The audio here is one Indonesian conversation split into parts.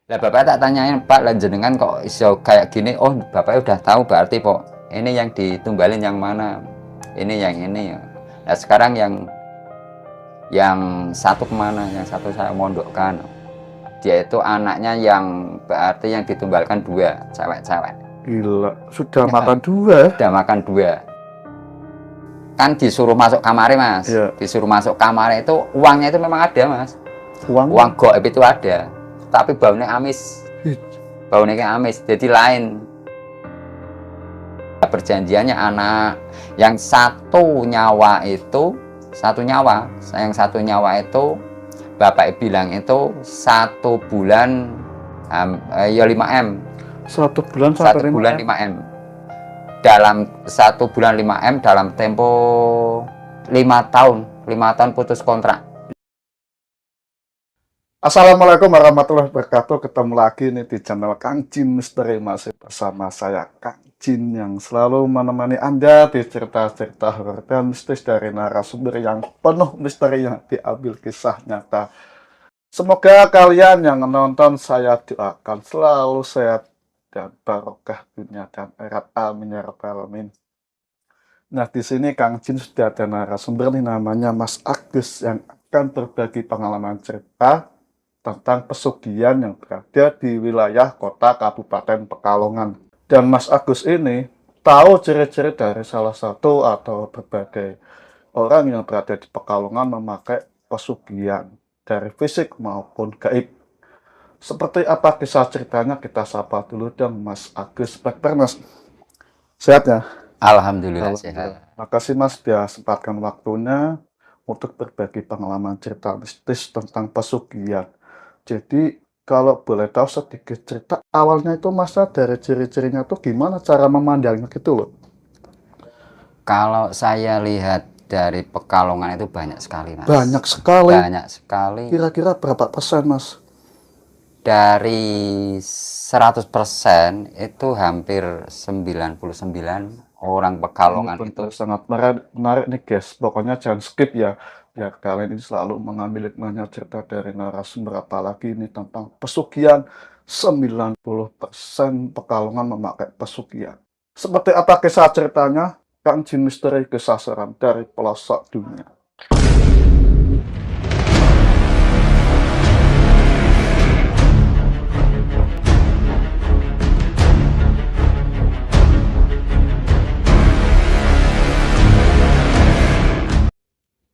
Lah bapak tak tanyain, Pak, lah jenengan kok iso kayak gini? Oh, bapak udah tahu berarti, Pok. Ini yang ditumbalin yang mana? Ini yang ini ya. Nah, sekarang yang satu kemana? Yang satu saya mondokkan. Dia itu anaknya yang berarti yang ditumbalkan dua, cewek-cewek. Gila, sudah Ya, makan dua. udah makan dua. Kan disuruh masuk kamar, Mas. Iya. Disuruh masuk kamar itu uangnya itu memang ada, Mas. Uang Goib itu ada. Tapi baunya amis. Baunya kayak amis. Jadi lain. Perjanjiannya anak yang satu nyawa itu yang satu nyawa itu bapak bilang itu 1 bulan ya 5M. 1 bulan 1 sampai bulan 5M. 5M. Dalam 1 bulan 5M dalam tempo 5 tahun. 5 tahun putus kontrak. Assalamualaikum warahmatullahi wabarakatuh. Ketemu lagi nih di channel Kang Jin Misteri, masih bersama saya Kang Jin yang selalu menemani Anda di cerita-cerita horor dan mistis dari narasumber yang penuh misteri yang diambil kisah nyata. Semoga kalian yang menonton saya doakan selalu sehat dan barokah dunia dan akhirat. Amin ya rabbal alamin. Nah, di sini Kang Jin sudah ada narasumber nih, namanya Mas Agus, yang akan berbagi pengalaman cerita tentang pesugihan yang berada di wilayah kota Kabupaten Pekalongan. Dan Mas Agus ini tahu ciri-ciri dari salah satu atau berbagai orang yang berada di Pekalongan memakai pesugihan dari fisik maupun gaib. Seperti apa kisah ceritanya, kita sapa dulu dong Mas Agus. Mas, sehat ya? Alhamdulillah sehat. Makasih Mas dia sempatkan waktunya untuk berbagi pengalaman cerita mistis tentang pesugihan. Jadi kalau boleh tahu sedikit cerita awalnya itu Mas, dari ciri-cirinya tuh gimana cara memandangnya gitu loh. Kalau saya lihat dari Pekalongan itu banyak sekali, Mas. Banyak sekali. Banyak sekali. Kira-kira berapa persen Mas? Dari 100% itu hampir 99 orang Pekalongan itu. Sangat menarik nih guys. Pokoknya jangan skip ya. Ya, kalian ini selalu mengambil hikmahnya cerita dari narasumber, apalagi ini tentang pesugihan. 90% Pekalongan memakai pesugihan. Seperti apa kisah ceritanya? Kang Jin Misteri, kisah seram dari pelosok dunia.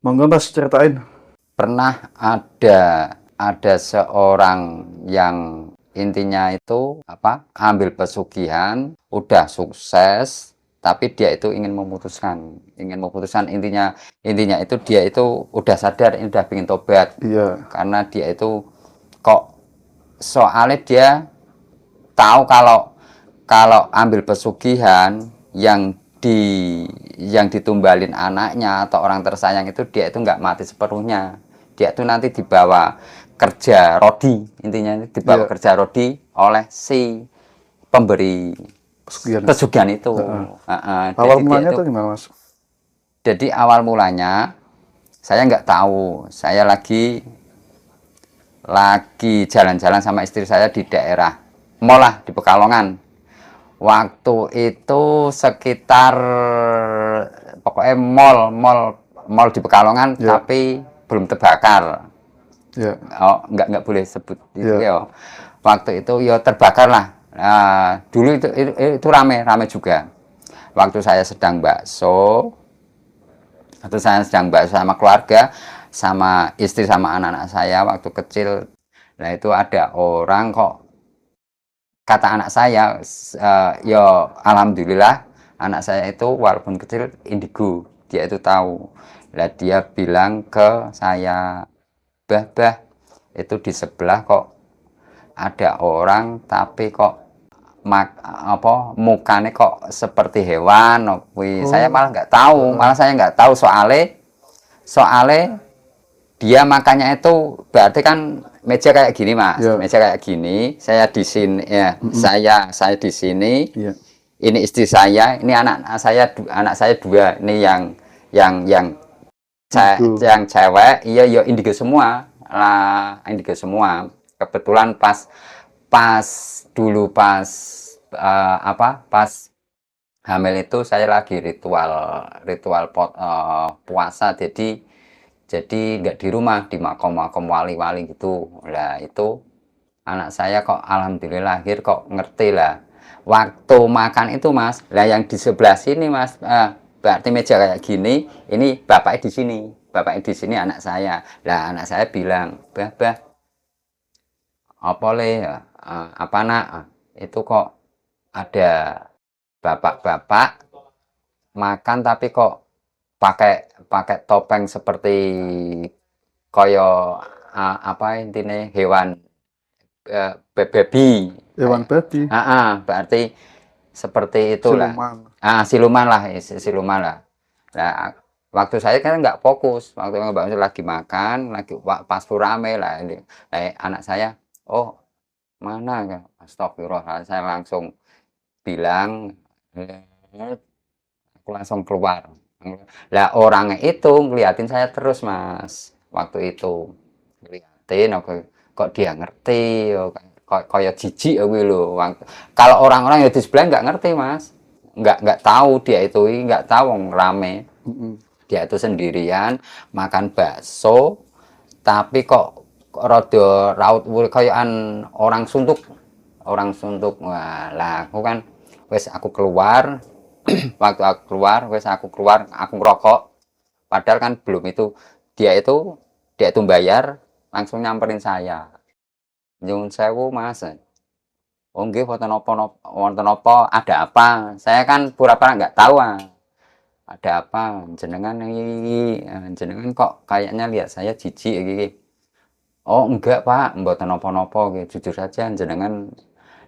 Monggo Mas, ceritain. Pernah ada seorang yang intinya itu ambil pesugihan, udah sukses, tapi dia itu ingin memutuskan intinya itu dia itu udah sadar, ini udah pengen tobat. Iya. Karena dia itu kok soalnya dia tahu kalau ambil pesugihan yang ditumbalin anaknya atau orang tersayang itu, dia itu nggak mati sepenuhnya. Dia itu nanti dibawa kerja rodi, intinya dibawa kerja rodi oleh si pemberi pesugihan itu. Awal mulanya itu gimana Mas? Jadi awal mulanya saya nggak tahu, saya lagi jalan-jalan sama istri saya di daerah mall lah di Pekalongan. Waktu itu sekitar pokoknya mall di Pekalongan, tapi belum terbakar. Oh, nggak boleh sebut itu ya. Waktu itu ya terbakar lah. Dulu itu rame juga. Waktu saya sedang bakso sama keluarga, sama istri sama anak-anak saya waktu kecil. Nah itu ada orang kok, kata anak saya, ya alhamdulillah anak saya itu walaupun kecil indigo, dia itu tahu. Lah dia bilang ke saya, bah itu di sebelah kok ada orang tapi kok mukanya kok seperti hewan. Saya malah nggak tahu, soalnya dia makannya itu berarti kan meja kayak gini Mas, meja kayak gini, saya di sini ya, saya di sini, ini istri saya, ini anak saya dua, ini yang cewek, iya indigo semua lah, indigo semua. Kebetulan pas pas dulu pas pas hamil itu saya lagi puasa, jadi nggak di rumah, di makom wali-wali gitu. Lah itu anak saya kok alhamdulillah lahir kok ngerti lah. Waktu makan itu Mas, lah yang di sebelah sini Mas, berarti meja kayak gini, ini bapaknya di sini anak saya. Lah anak saya bilang, bah, apa apa nak, itu kok ada bapak-bapak makan tapi kok pakai pakai topeng seperti koyo apa intinya hewan babi. Hewan babi, Berarti seperti itulah. siluman. Siluman lah, siluman lah. Nah, waktu saya kan nggak fokus, waktu Mbak Unsur lagi makan, lagi pas rame lah ini. Anak saya, oh mana ya? Astagfirullah, saya langsung bilang, aku langsung keluar. Lah orangnya itu ngeliatin saya terus Mas, waktu itu ngeliatin, kok dia ngerti, kok kayak jijik aku lho. Kalau orang-orang yang di sebelah nggak ngerti Mas, nggak tahu dia itu, nggak tahu rame. Dia itu sendirian makan bakso, tapi kok rada raut kayakan orang suntuk. Wah, lah aku kan wes aku keluar. Waktu aku keluar, aku ngerokok. Padahal kan belum itu, dia itu bayar, langsung nyamperin saya. Nyuwun sewu Mas. Oh nggih, wonten apa, ada apa? Saya kan pura-pura nggak tahu. Ada apa? Jenengan kok kayaknya lihat saya jijik iki. Oh enggak Pak, mboten napa-napa, jujur saja jenengan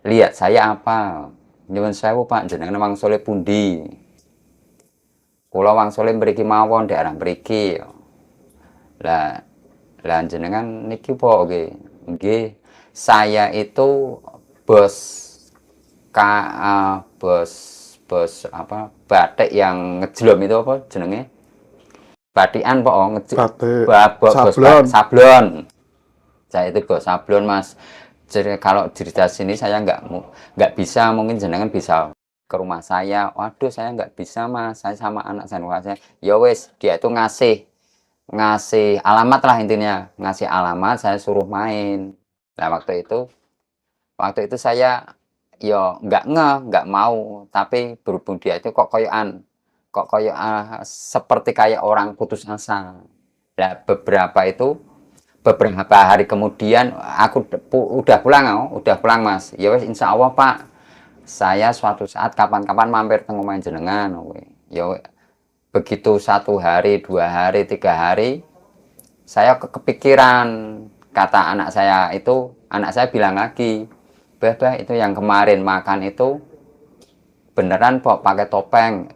lihat saya apa? Nyuwun sewu Pak, jenengan wangsule pundi? Kula wangsule mriki mawon, daerah mriki. Lah jenengan niki po nggih. Nggih, saya itu bos apa batik yang ngejlom itu apa jenenge? Batikan po Sablon. Sablon. Saya itu bos sablon Mas. Jadi kalau cerita sini saya nggak bisa, mungkin jenengan bisa ke rumah saya. Waduh, saya nggak bisa Mas, saya sama anak saya. Ya wes, dia itu ngasih alamat lah intinya, ngasih alamat, saya suruh main. Nah waktu itu saya ya nggak mau, tapi berhubung dia itu kok koyokan seperti kayak orang putus asa. Nah beberapa hari kemudian aku udah pulang Mas. Ya wes insya Allah Pak, saya suatu saat kapan-kapan mampir tengok main jenengan. Ya begitu 1 hari, 2 hari, 3 hari, saya kepikiran. Kata anak saya bilang lagi, bah itu yang kemarin makan itu beneran kok pakai topeng,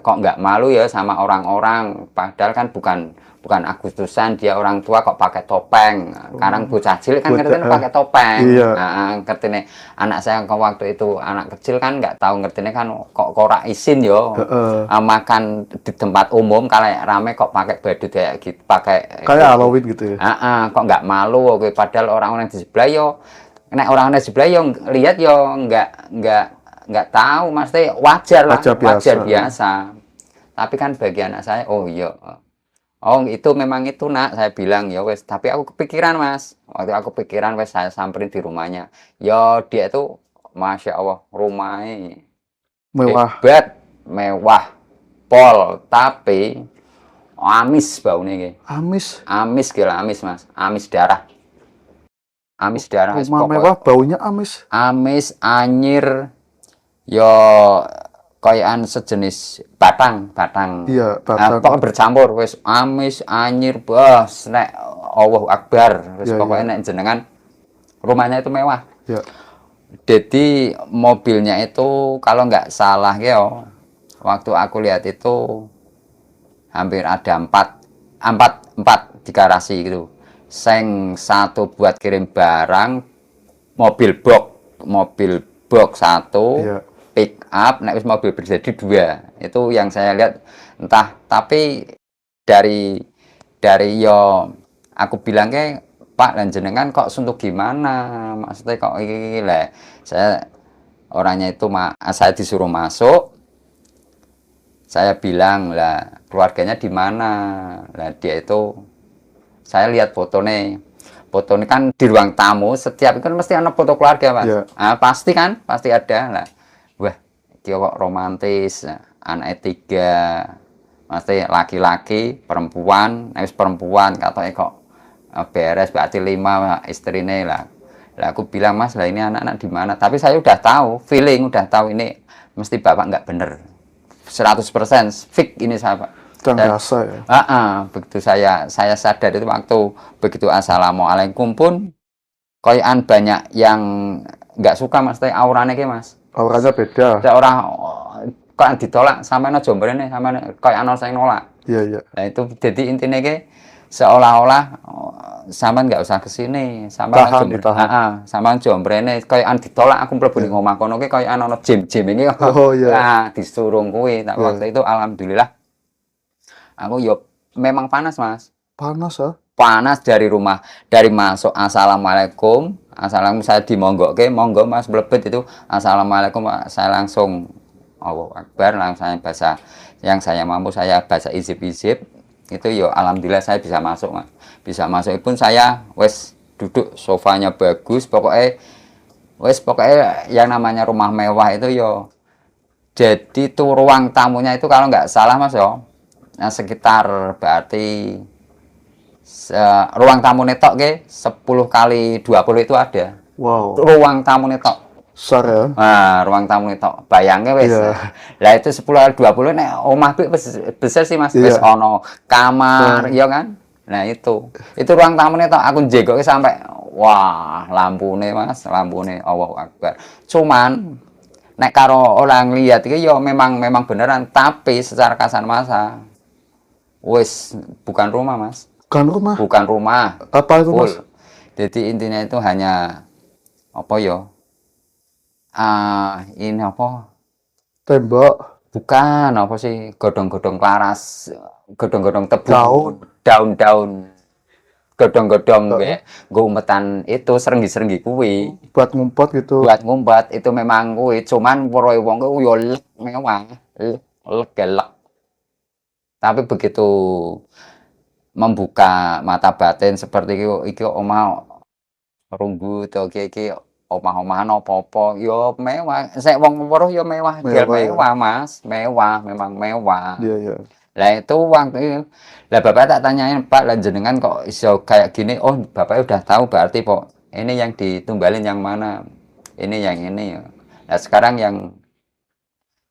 kok nggak malu ya sama orang-orang, padahal kan bukan Agustusan, dia orang tua kok pakai topeng. Sekarang bocah cilik kan ngerti pakai topeng. Iya. Ngerti nih anak saya waktu itu anak kecil kan nggak tahu ngerti nih kan kok ora izin yo makan di tempat umum kalau rame kok pakai badut kayak gitu, pakai Kayak Halloween gitu ya. kok nggak malu, padahal orang-orang di sebelah yo, nek orang-orang di sebelah yo lihat yo nggak tahu, mesti wajar lah, wajar biasa. Tapi kan bagi anak saya, oh iya, oh itu memang itu nak, saya bilang ya wes. Tapi aku kepikiran Mas, waktu aku pikiran wes saya samperin di rumahnya. Ya dia itu masya Allah rumahnya Mewah. hebat, mewah, pol, tapi amis baunya Amis. amis gila, amis Mas, amis darah Rumah mewah baunya amis. Amis anyir. Yo koyan sejenis batang. Iya, batang. Pokoknya bercampur wis amis anyir bos nek Allahu Akbar wis pokoknya nek jenengan rumahnya itu mewah. Ya. Jadi mobilnya itu kalau nggak salah ya waktu aku lihat itu hampir ada empat di garasi gitu. Seng satu buat kirim barang, mobil box satu. Iya. Pick up, naik mobil pribadi 2. Itu yang saya lihat, entah, tapi dari yo aku bilang Pak, dan jenengan kok suntuk gimana? Maksudnya kok iki lah. Saya orangnya itu saya disuruh masuk. Saya bilang lah keluarganya di mana? Lah dia itu saya lihat fotonya. Fotonya kan di ruang tamu setiap kan mesti ada foto keluarga, Mas. Yeah. Ah, pasti kan? Pasti ada lah. Wah, dia kok romantis. Anaknya 3. Mesti laki-laki, perempuan, perempuan katanya kok beres berarti 5 istrinya lah. Lah aku bilang, Mas, lah ini anak-anak di mana? Tapi saya udah tahu, feeling udah tahu ini mesti bapak nggak bener. 100% fix ini saya, Pak. Dan rasa ya. Begitu saya sadar itu waktu begitu assalamualaikum pun koyan banyak yang nggak suka, Mas, teh auranya kayak, Mas. Auranya beda. Orang kok ditolak sampai no jombrene sampai koyan ono sing nolak. Iya, iya. Nah itu jadi intinya ke seolah-olah sampean nggak usah kesini, sampean sampean jombrene koyokan ditolak aku mlebu ning omah kono ki koyokan ana jim-jim iki. Oh iya. Nah, disuruh kuwi. Tapi waktu itu alhamdulillah aku yo memang panas, Mas. Panas ya? Panas dari rumah, dari masuk assalamualaikum, saya dimonggoke, monggo Mas mlebet itu assalamualaikum, saya langsung Allahu Akbar, langsung saya bahasa yang saya mampu saya baca izip-izip itu yo alhamdulillah saya bisa masuk, Mas. Bisa masuk pun saya wes duduk, sofanya bagus, pokoknya yang namanya rumah mewah itu yo jadi tuh ruang tamunya itu kalau nggak salah, Mas, yo nah sekitar berarti ruang tamu netok ke 10 kali 20 itu ada. Wow. Ruang tamu netok. Besar ya. Nah, ruang tamu netok. Bayangnya wes. Yeah. Lah itu 10 kali 20 nek omah besar sih, Mas. Wes ono kamar, ya kan? Nah, itu ruang tamu netok aku jegoke sampai wah, lampune, Mas, lampune Allahu Akbar. Cuman nek karo orang lihat iki ya memang beneran, tapi secara kasar masa wes bukan rumah, Mas. Bukan rumah. Bukan rumah. Apa itu, Mas? Jadi intinya itu hanya apa yo? Ini apa? Tembok. Bukan, apa sih? Godong-godong laras, godong-godong tebu, daun-daun, godong-godong kayak gumpetan itu serenggi-serenggi kuwi. Buat ngumpet gitu. Buat ngumpet itu memang kuwi, cuman poroe wong ku yo mewah, gelek. Tapi begitu membuka mata batin seperti iki omah runggu to iki omah-omahan apa-apa yo mewah. Sek wong weruh yo mewah, mewah, Mas. Mewah, memang mewah. Iya, iya. Lah itu waktu lah Bapak tak tanyain, Pak, lah jenengan kok iso kayak gini? Oh, Bapak udah tahu berarti, Pak. Ini yang ditumbalin yang mana? Ini yang ini. Nah, sekarang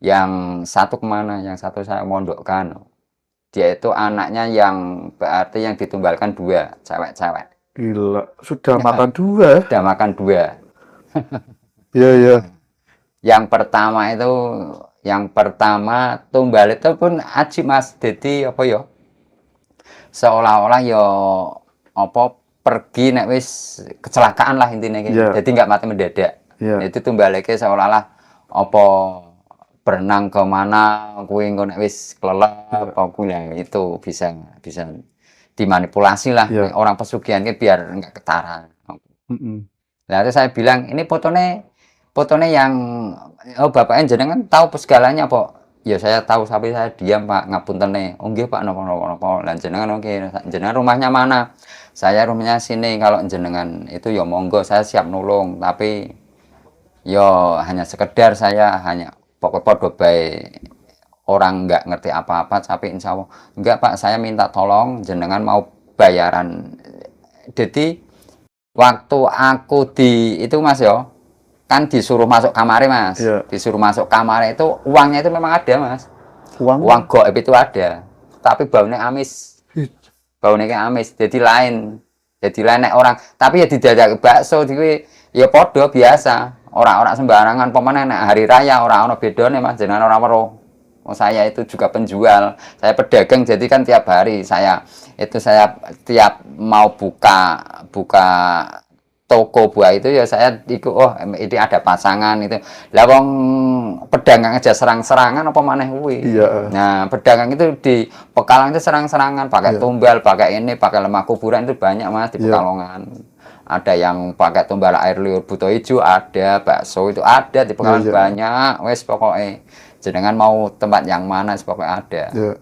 yang satu kemana? Yang satu saya mondokkan. Dia itu anaknya yang berarti yang ditumbalkan 2 cewek-cewek. Gila, sudah makan 2. Sudah makan 2. Iya, iya. Yang pertama tumbal itu pun aji, Mas. Jadi apa yo? Seolah-olah yo apa pergi nek wis kecelakaan lah intinya gitu. Yeah. Jadi nggak mati mendadak. Yeah. Itu tumbaleke seolah-olah apa berenang ke mana kuwi engko nek wis kelelep apa kuwi itu bisa dimanipulasi lah orang pesugihan biar enggak ketara. Nah, itu saya bilang ini fotonya yang bapaknya jenengan tahu segalanya, Pak. Ya saya tahu, tapi saya diam, Pak, ngapuntene. Oh nggih, Pak, napa. Lan jenengan oke, jenengan rumahnya mana? Saya rumahnya sini. Kalau jenengan itu ya monggo, saya siap nulung, tapi yo hanya sekedar saya hanya pokok-pokok baik orang nggak ngerti apa-apa, tapi insya Allah enggak, Pak, saya minta tolong jenengan mau bayaran. Jadi waktu aku itu, Mas, yo kan disuruh masuk kamarnya, Mas. Disuruh masuk kamarnya itu uangnya itu memang ada, Mas. Uang goib itu ada, tapi baunya amis. Baunya kayak amis, jadi lain nek orang, tapi ya didadak bakso ya podo biasa. Orang-orang sembarangan, pemane nek hari raya orang bedone, Mas, jenengan orang weruh. Saya itu juga penjual, saya pedagang, jadi kan tiap hari saya tiap mau buka toko buah itu ya saya ikut, oh ini ada pasangan itu. Lah wong pedagang aja serang-serangan apa maneh kuwi. Iya. Nah, pedagang itu di Pekalongan itu serang-serangan pakai Iya. tumbal, pakai ini, pakai lemah kuburan itu banyak Mas di Iya. Pekalongan. Ada yang pakai tumbal air liur buto hijau, ada bakso itu ada di Pekalongan Iya. banyak. Wes pokoknya jenengan mau tempat yang mana pokoknya ada. Iya.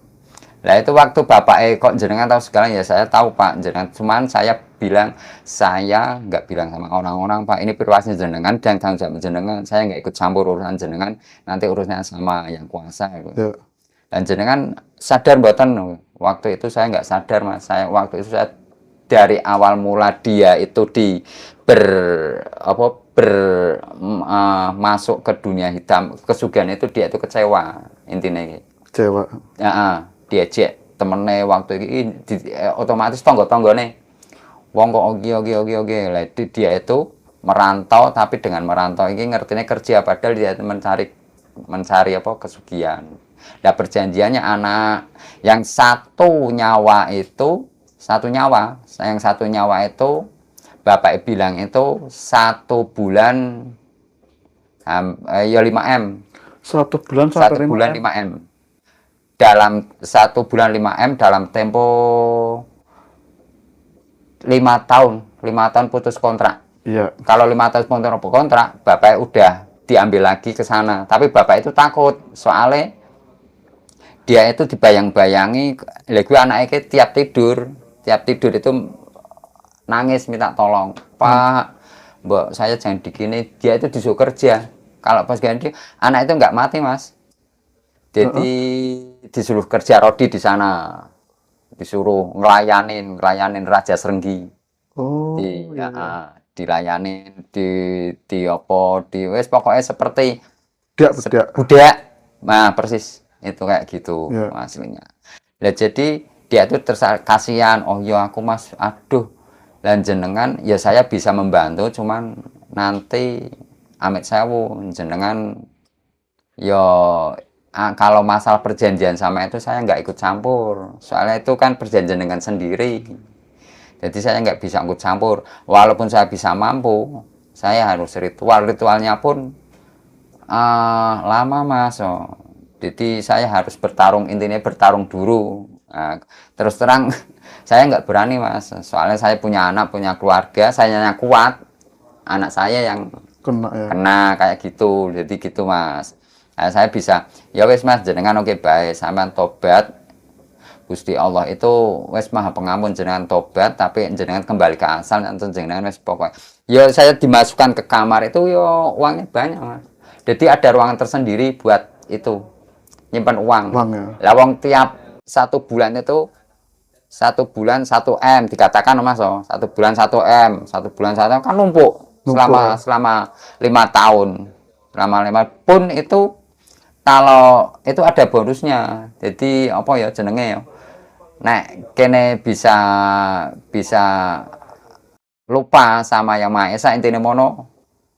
Lah itu waktu bapak kok jenengan tahu sekarang ya saya tahu Pak jenengan, cuman saya bilang saya nggak bilang sama orang-orang Pak ini priwasnya jenengan dan tanggung jawab jenengan, saya nggak ikut campur urusan jenengan, nanti urusnya sama yang kuasa gitu. Iya. Dan jenengan sadar mboten waktu itu saya nggak sadar Mas, saya waktu itu saya dari awal mula dia itu masuk ke dunia hitam kesugihan itu dia itu kecewa intinya gitu. Kecewa. Ya, diajak temene waktu ini otomatis tonggo-tonggone wong kok oke lah dia itu merantau tapi dengan merantau ini ngertinya kerja padahal dia mencari apa kesugihan. Nah perjanjiannya anak yang satu nyawa itu yang satu nyawa itu bapak bilang itu 1 bulan ya 5M 1 bulan sampai 1 bulan 5M. 5M dalam 1 bulan 5M dalam tempo 5 tahun putus kontrak. Iya. Kalau 5 tahun putus kontrak, bapak udah diambil lagi ke sana. Tapi bapak itu takut soalnya dia itu dibayang-bayangi. Gue anaknya tiap tidur itu nangis minta tolong. Pak, Mbak saya jangan digini. Dia itu disuruh kerja. Kalau pas ganti anak itu nggak mati Mas. Jadi disuruh kerja rodi di sana, disuruh ngelayanin Raja Serenggi. Oh, Iya. iya. Dilayanin wes pokoknya seperti Budak. nah persis itu kayak gitu Iya. aslinya. Nah jadi dia tuh kasihan, oh ya aku Mas, aduh, dan jenengan ya saya bisa membantu, cuman nanti amit sewu jenengan ya kalau masalah perjanjian sama itu saya nggak ikut campur, soalnya itu kan perjanjian dengan sendiri. Jadi saya nggak bisa ikut campur. Walaupun saya bisa mampu, saya harus ritualnya pun lama Mas. Oh. Jadi saya harus bertarung, intinya bertarung dulu. Nah, terus terang saya nggak berani Mas. Soalnya saya punya anak, punya keluarga, saya yang kuat. Anak saya yang kena kayak gitu. Jadi gitu Mas. Nah, saya bisa, ya wes Mas, jenengan oke baik, sampean tobat. Gusti Allah itu wes maha pengampun, jenengan tobat, tapi jenengan kembali ke asal, nanti jenengan wes pokoknya. Ya saya dimasukkan ke kamar itu, yo uangnya banyak Mas. Jadi ada ruangan tersendiri buat itu, nyimpan uang. Lah wong tiap 1 bulan itu 1 bulan 1M dikatakan Mas, 1 bulan 1M, 1 bulan 1M kan numpuk selama 5 tahun. Selama 5 pun itu kalau itu ada bonusnya. Jadi apa ya jenenge ya. Nek kene bisa lupa sama Yang Maha Esa intine mono.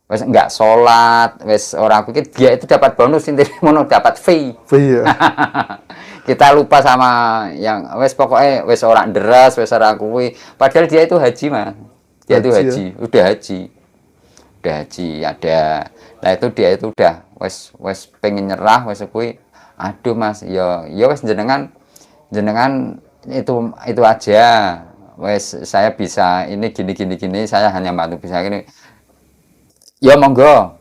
Wes enggak sholat, wes orang pikir dia itu dapat bonus intine mono, dapat fee. Fee ya. Kita lupa sama yang wes pokoknya wes orang deras, wes orang kuwi. Padahal dia itu haji Mas. Dia itu haji, ya? Udah haji ada. Nah itu dia itu udah wes pengen nyerah wes kuwi. Aduh Mas, ya wes jenengan itu aja. Wes saya bisa ini gini saya hanya bantu bisa gini. Ya monggo.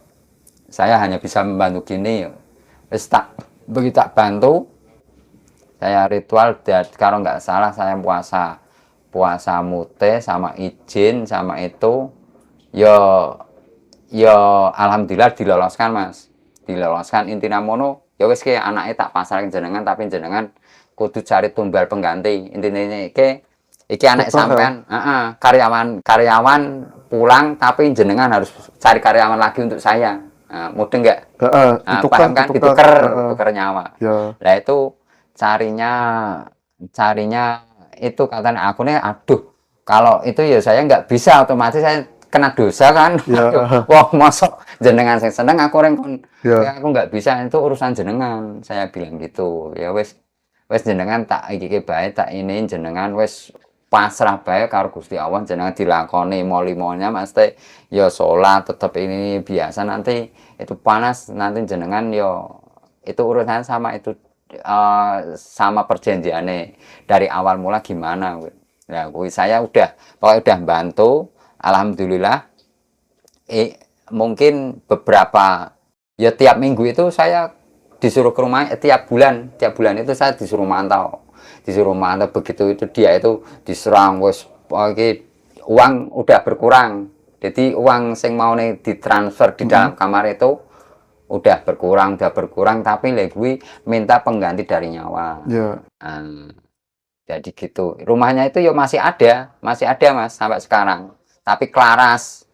Saya hanya bisa membantu gini. Wes begitu tak bantu. Saya ritual dan kalau nggak salah saya puasa mute sama izin sama itu ya alhamdulillah diloloskan Mas, diloloskan intinya mono ya wes kayak anaknya tak pasarin jenengan tapi jenengan kudu cari tumbal pengganti intinya iki anak sampean karyawan pulang tapi jenengan harus cari karyawan lagi untuk saya mudeng nggak paham kan ditukar nyawa ya. Nah itu carinya itu katanya aku nih aduh kalau itu ya saya nggak bisa otomatis saya kena dosa kan ya. Wah masuk jenengan saya seneng aku rengkon ya. Aku nggak bisa itu urusan jenengan saya bilang gitu ya wes jenengan tak iki baik tak ini jenengan wes pasrah bae karo Gusti Allah, jenengan dilakoni mau-limonya mesti ya sholat tetap ini biasa, nanti itu panas nanti jenengan yo itu urusan sama itu sama perjanjiannya dari awal mula gimana. Nah, saya pokoknya udah bantu, alhamdulillah. Mungkin beberapa ya tiap minggu itu saya disuruh ke rumah, tiap bulan itu saya disuruh mantau begitu itu dia itu diserang wes uang udah berkurang, jadi uang sing mau nih ditransfer di dalam kamar itu udah berkurang tapi lagi minta pengganti dari nyawa. Jadi gitu, rumahnya itu ya masih ada mas sampai sekarang, tapi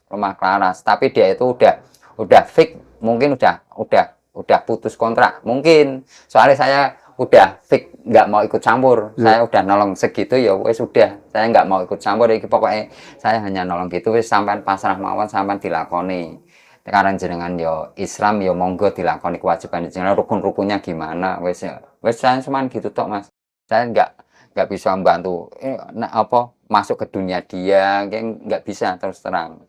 rumah Klaras, tapi dia itu udah fix, mungkin udah putus kontrak mungkin, soalnya saya udah fix nggak mau ikut campur. Saya udah nolong segitu ya wes sudah, saya nggak mau ikut campur, jadi pokoknya saya hanya nolong gitu wes sampai pasrah mawon sampai dilakoni. Sekarang jenengan yo Islam yo monggo dilakoni kewajiban jenengan, rukun-rukunnya gimana wes saya cuma gitu tok mas, saya nggak bisa membantu masuk ke dunia dia, nggak bisa terus terang,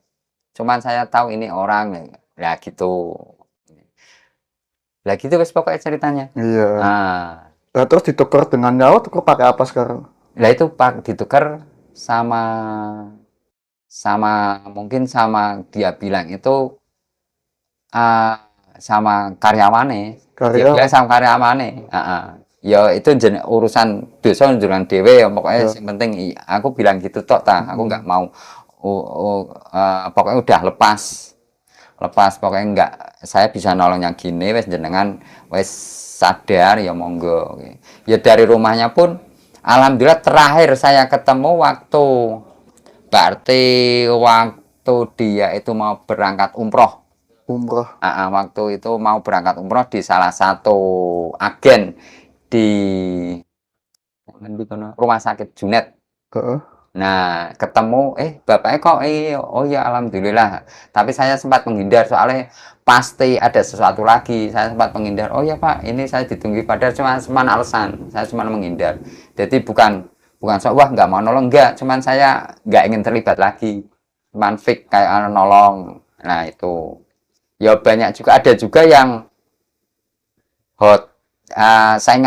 cuman saya tahu ini orang ya gitu. Lah gitu wes pokoknya ceritanya. Iya. Nah, terus ditukar dengan nyawa, tukar pakai apa sekarang? Lah itu ditukar sama mungkin sama dia bilang itu sama karyawane. Dia bilang sama karyawane. Ya itu urusan dosa njuran dhewe ya, pokoknya yang penting aku bilang gitu tok aku nggak mau pokoknya udah lepas pokoknya enggak, saya bisa nolongnya gini wes jenengan wes sadar ya monggo. Ya dari rumahnya pun alhamdulillah terakhir saya ketemu berarti waktu dia itu mau berangkat umroh. Waktu itu mau berangkat umroh di salah satu agen di rumah sakit Junet. Nah, ketemu, bapaknya kok, oh ya alhamdulillah. Tapi saya sempat menghindar, soalnya pasti ada sesuatu lagi. Saya sempat menghindar, oh ya Pak, ini saya ditunggu padahal cuma alasan, saya cuma menghindar. Jadi bukan wah nggak mau nolong, enggak, cuman saya nggak ingin terlibat lagi. Cuman fix kayak nolong. Nah itu, ya banyak juga, ada juga yang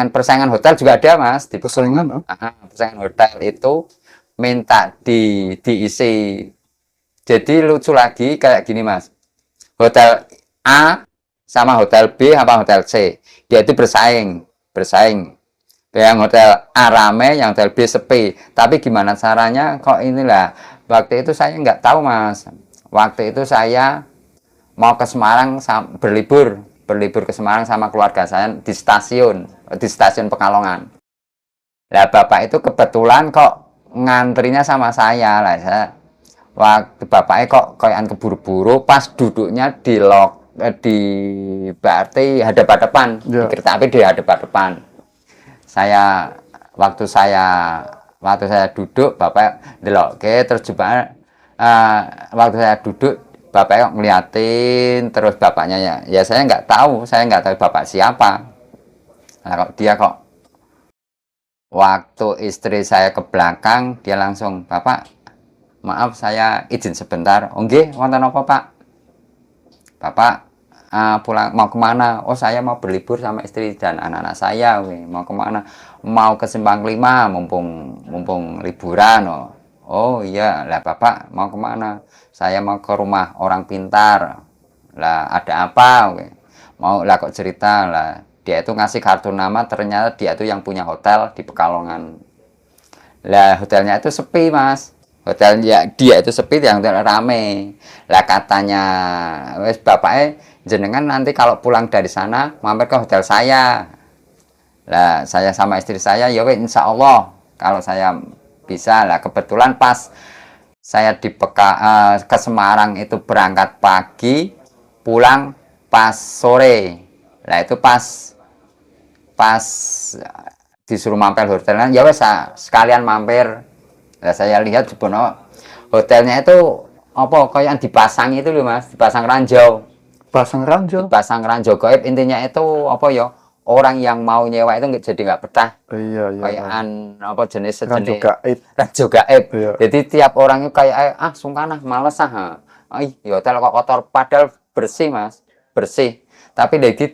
persaingan hotel juga ada mas. Persaingan hotel itu minta diisi. Jadi lucu lagi kayak gini mas, hotel A sama hotel B apa hotel C, dia itu bersaing. Yang hotel A rame, yang hotel B sepi. Tapi gimana caranya kok inilah, waktu itu saya nggak tahu mas. Waktu itu saya mau ke Semarang berlibur ke Semarang sama keluarga saya di stasiun Pekalongan. Lah bapak itu kebetulan kok ngantrinya sama saya lah. Waktu bapaknya kok kayak keburu-buru, pas duduknya di berarti hadap-hadapan, di kereta api di hadap-hadapan. Waktu saya duduk, bapak delok terus coba waktu saya duduk, bapaknya ngeliatin, terus bapaknya ya saya nggak tahu bapak siapa. Nah, dia kok waktu istri saya ke belakang, dia langsung, Bapak, maaf saya izin sebentar. Nggih, wonten apa Pak? Bapak pulang mau kemana? Oh saya mau berlibur sama istri dan anak-anak saya. Mau kemana? Mau ke Simpang 5, mumpung liburan. Oh iya, lah Bapak mau kemana? Saya mau ke rumah orang pintar. Lah ada apa? Mau lah kok cerita lah. Dia itu ngasih kartu nama, ternyata dia itu yang punya hotel di Pekalongan. Lah hotelnya itu sepi mas, hotelnya dia itu sepi, yang rame. Lah katanya wes bapaknya, jenengan nanti kalau pulang dari sana mampir ke hotel saya. Lah saya sama istri saya ya wes insya Allah kalau saya bisa. Lah kebetulan pas saya ke Semarang itu berangkat pagi, pulang pas sore. Lah itu pas disuruh mampir hotelnya, ya wes sekalian mampir. Nah, saya lihat sebenarnya hotelnya itu apa kayak yang dipasang itu loh mas, dipasang ranjau. Dipasang ranjau gaib, intinya itu apa ya, orang yang mau nyewa itu jadi nggak betah. Iya, iya. Kayaan apa jenis Kan sejenis juga ranjo gaib. iya. Jadi tiap orang itu kayak sungkan males Ay, ya hotel kok kotor padahal bersih Mas, bersih. Tapi lagi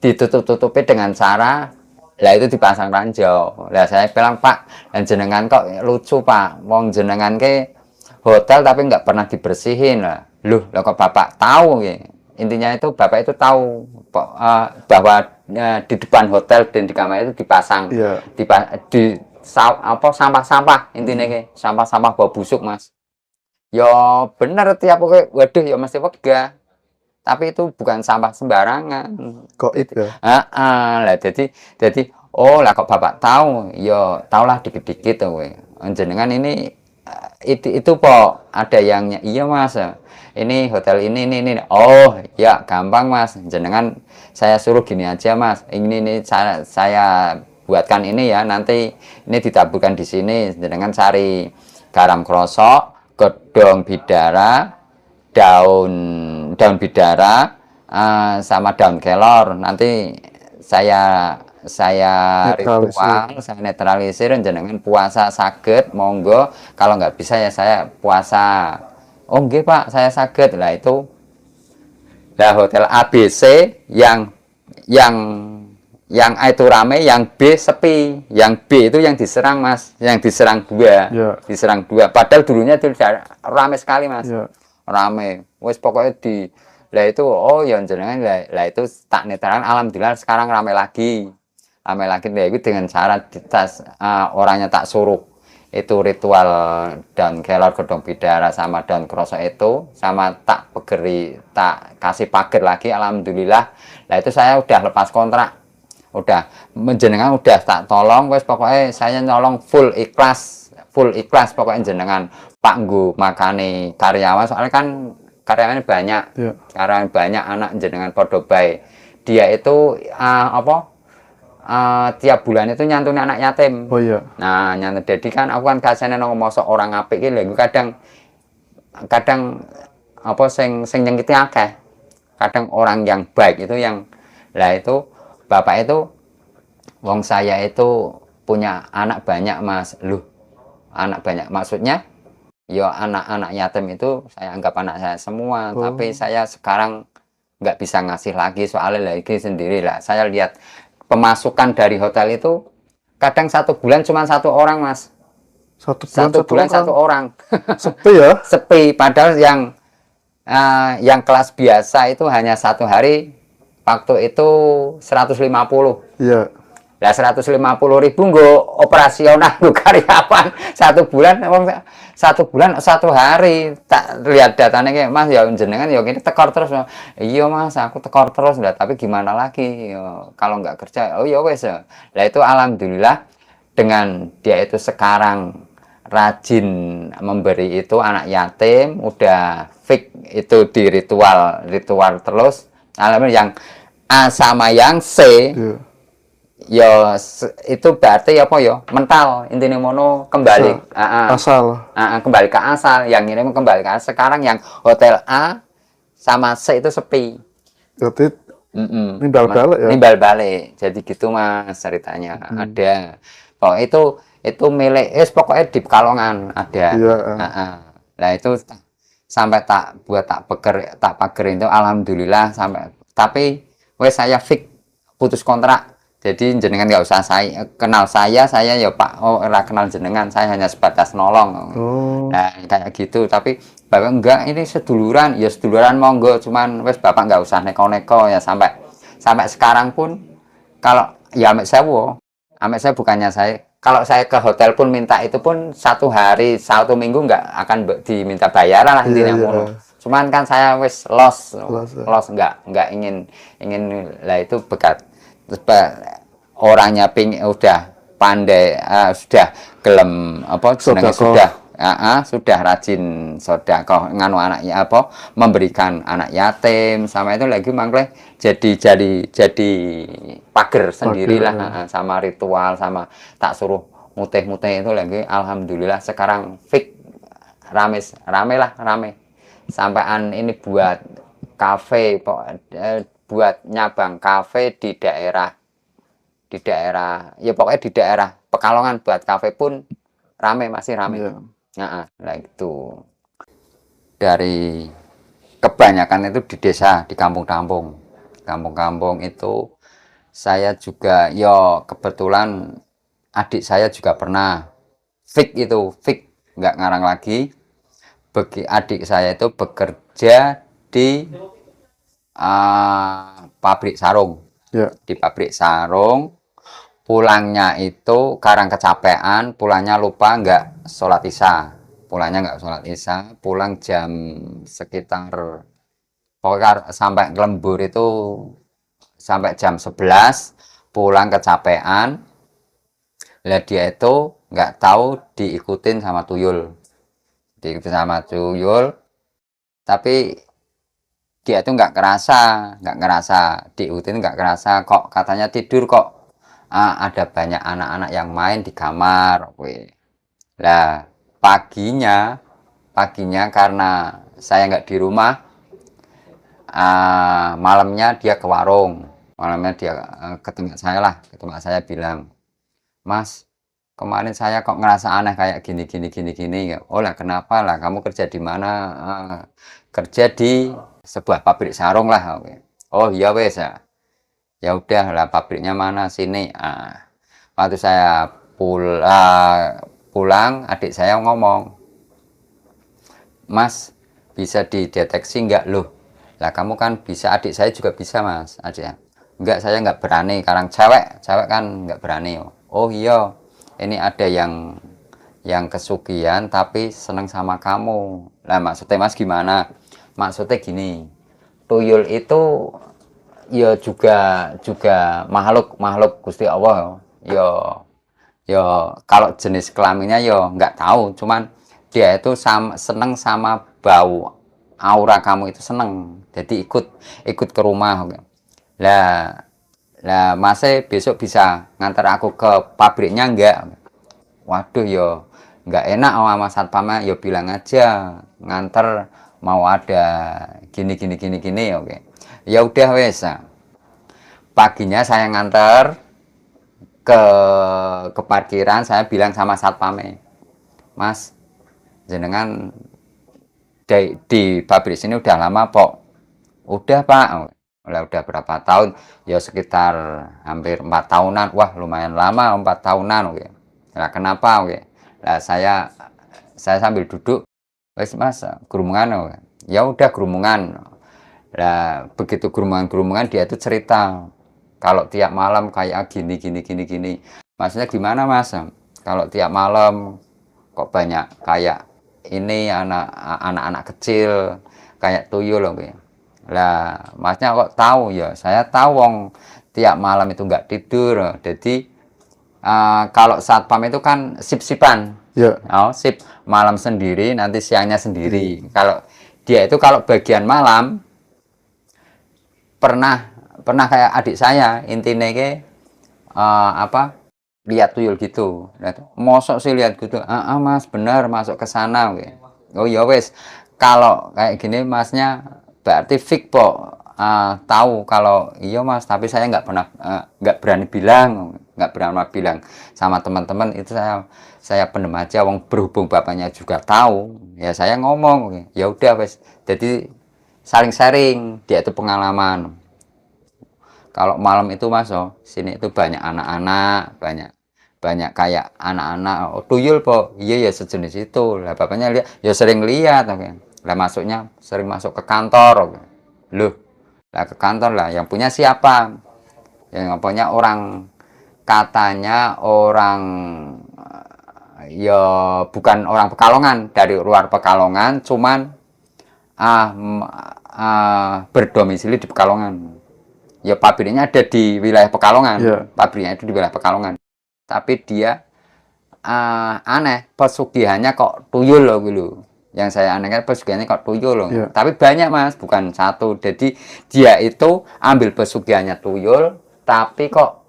ditutup-tutupi dengan cara lah itu dipasang ranjau. Lah saya bilang Pak, dan jenengan kok lucu Pak, wong jenengan ke hotel tapi nggak pernah dibersihin lah. Loh, kok Bapak tahu ya? Intinya itu Bapak itu tahu bahwa di depan hotel dan di kamar itu dipasang Iya. sampah-sampah intinya ke sampah-sampah bau busuk Mas. Ya bener tiap oke, waduh ya mesti wegah. Tapi itu bukan sampah sembarangan. Goib ya. Lah jadi oh lah kok Bapak tahu, ya tahulah dikit-dikit tuh jenengan ini itu kok ada yang iya Mas. Ini hotel ini. Oh, ya gampang Mas. Jenengan saya suruh gini aja Mas. Ini saya buatkan ini ya. Nanti ini ditaburkan di sini. Jenengan cari garam krosok, godong bidara, daun bidara, sama daun kelor. Nanti saya ritual, saya netralisir, jenengan puasa saged, monggo. Kalau nggak bisa ya saya puasa. Oh nggih Pak, saya saged. Lah itu lah hotel ABC yang A itu rame, yang B sepi. Yang B itu yang diserang Mas, yang diserang dua. Ya. Diserang dua. Padahal dulunya itu rame sekali Mas. Ya. Rame. Wes pokoknya lah itu oh ya jenengan lah itu tak netral, alhamdulillah sekarang rame lagi lah itu dengan cara orangnya tak suruh itu ritual daun kelor godong bidara sama daun krosok itu sama tak tak kasih pagar lagi alhamdulillah. Lah itu saya udah lepas kontrak, udah menjenengan udah tak tolong wes pokoknya saya nyolong full ikhlas pokoknya jenengan Pak nggo makane karyawan soalnya kan karyawan banyak. Ya. Karyawan banyak anak jenengan podo bae. Dia itu tiap bulan itu nyantuni anak yatim. Oh iya. Nah, nyantun jadi kan aku kan kasane nang mosok orang apik iki lho kadang apa sing nyengkiti akeh. Kadang orang yang baik itu yang lah itu bapak itu wong saya itu punya anak banyak Mas. Loh, anak banyak maksudnya ya anak-anak yatim itu saya anggap anak saya semua, tapi saya sekarang nggak bisa ngasih lagi soalnya lagi sendiri lah. Saya lihat pemasukan dari hotel itu kadang satu bulan cuma satu orang Mas. Satu bulan satu orang. Sepi ya? Sepi. Padahal yang kelas biasa itu hanya satu hari waktu itu 150. Iya. Lah 150.000 nggo operasional nggo karyawan satu bulan satu hari tak lihat datanya kayak Mas ya jenengan ya gini tekor terus. Iya Mas aku tekor terus lah tapi gimana lagi ya, kalau nggak kerja oh ya wes ya. Lah itu alhamdulillah dengan dia itu sekarang rajin memberi itu anak yatim udah fix itu di ritual terus alhamdulillah yang A sama yang C. Iya. Ya itu berarti apa ya mental intinya mono kembali asal kembali ke asal yang ini kembali ke asal. Sekarang yang hotel A sama C itu sepi berarti nimbal balik jadi gitu Mas ceritanya. Ada itu milik pokoknya di Pekalongan ada. Iya. Nah itu sampai tak pager itu alhamdulillah sampai tapi wes saya fix putus kontrak. Jadi jenengan nggak usah kenal saya ya Pak, ora kenal jenengan, saya hanya sebatas nolong. Nah kayak gitu, tapi Bapak enggak, ini seduluran, ya seduluran monggo, cuman wes Bapak nggak usah neko-neko ya sampai sekarang pun kalau ya amek saya bukannya kalau saya ke hotel pun minta itu pun satu hari, satu minggu nggak akan diminta bayaran lah intinya. Cuman kan saya wes los nggak ingin lah itu bekat. Orangnya udah pandai sudah gelem apa sudah rajin sedekah nganu anaknya apa memberikan anak yatim sama itu lagi mangkleh jadi pager sendirilah sama ritual sama tak suruh muteh-muteh itu lagi alhamdulillah sekarang fix rame sampaian ini buat kafe buat nyabang kafe di daerah di daerah, ya pokoknya di daerah Pekalongan buat kafe pun rame, masih rame. Iya. Nah itu dari kebanyakan itu di desa, di kampung-kampung. Kampung-kampung itu saya juga, yo kebetulan adik saya juga pernah fik nggak ngarang lagi. Adik saya itu bekerja di pabrik sarung. Ya. Di pabrik sarung, pulangnya itu karang kecapean, pulangnya lupa nggak sholat isya. Pulang jam sekitar pokoknya sampai lembur itu sampai jam 11, pulang kecapean. Lah dia itu nggak tahu diikutin sama tuyul. Tapi dia itu nggak ngerasa diikutin, nggak kerasa kok katanya tidur kok. Ada banyak anak-anak yang main di kamar. Lah paginya karena saya nggak di rumah, malamnya dia ke warung. Malamnya dia ke tempat saya bilang, Mas, kemarin saya kok ngerasa aneh kayak gini. Oh lah, kenapa lah? Kamu kerja di mana? Kerja di sebuah pabrik sarung lah. Oh iya wes ya. Ya udah lah, pabriknya mana? Sini. Waktu saya pulang, adik saya ngomong, Mas, bisa dideteksi nggak loh? Lah kamu kan bisa, adik saya juga bisa Mas. Adik, enggak, saya nggak berani. Karena cewek kan nggak berani. Oh iya, ini ada yang kesugihan tapi seneng sama kamu. Lah maksudnya Mas gimana? Maksudnya gini, tuyul itu ya juga makhluk Gusti Allah. Ya kalau jenis kelaminnya ya nggak tahu, cuman dia itu seneng sama bau aura kamu itu, seneng. Jadi ikut ke rumah. Lah Masnya besok bisa ngantar aku ke pabriknya enggak? Waduh, yo nggak enak sama satpamnya, yo bilang aja nganter mau ada gini. Oke. Ya udah wes. Paginya saya nganter ke parkiran, saya bilang sama satpamnya, Mas, jenengan di pabrik sini udah lama Pok? Udah Pak. Udah berapa tahun? Ya sekitar hampir 4 tahunan. Wah lumayan lama, 4 tahunan. Oke. Nah kenapa? Oke. Nah saya sambil duduk, wes Mas, gerumungan. Ya udah gerumungan. Nah begitu gerumungan dia itu cerita, kalau tiap malam kayak gini. Maksudnya gimana Mas? Kalau tiap malam kok banyak kayak ini anak-anak kecil kayak tuyul loh. Lah Masnya kok tahu? Ya saya tahu wong tiap malam itu nggak tidur. Jadi kalau satpam itu kan sip-sipan. Ya. Sip malam sendiri, nanti siangnya sendiri. Kalau dia itu kalau bagian malam pernah kayak adik saya intinya ke lihat tuyul gitu. Mosok sih lihat gitu. Mas bener masuk ke sana. Oh ya wes, kalau kayak gini Masnya berarti fix po, tahu kalau iya Mas, tapi saya nggak berani bilang sama teman-teman itu. Saya pendem aja, wong berhubung bapaknya juga tahu ya saya ngomong. Ya udah wes, jadi saling sharing, dia itu pengalaman. Kalau malam itu Mas, sini itu banyak anak-anak, banyak kayak anak-anak tuyul po. Iya ya sejenis itu lah, bapaknya lihat ya, sering lihat. Lah masuknya sering masuk ke kantor. Loh, lah ke kantor lah yang punya siapa? Yang punya orang, katanya orang ya bukan orang Pekalongan, dari luar Pekalongan, cuman berdomisili di Pekalongan. Ya pabriknya ada di wilayah Pekalongan. Yeah. Pabriknya itu di wilayah Pekalongan. Tapi dia aneh, pesugihannya kok tuyul loh gitu. Yang saya anehkan pesugihannya kok tuyul loh. Yeah. Tapi banyak Mas, bukan satu. Jadi dia itu ambil pesugihannya tuyul, tapi kok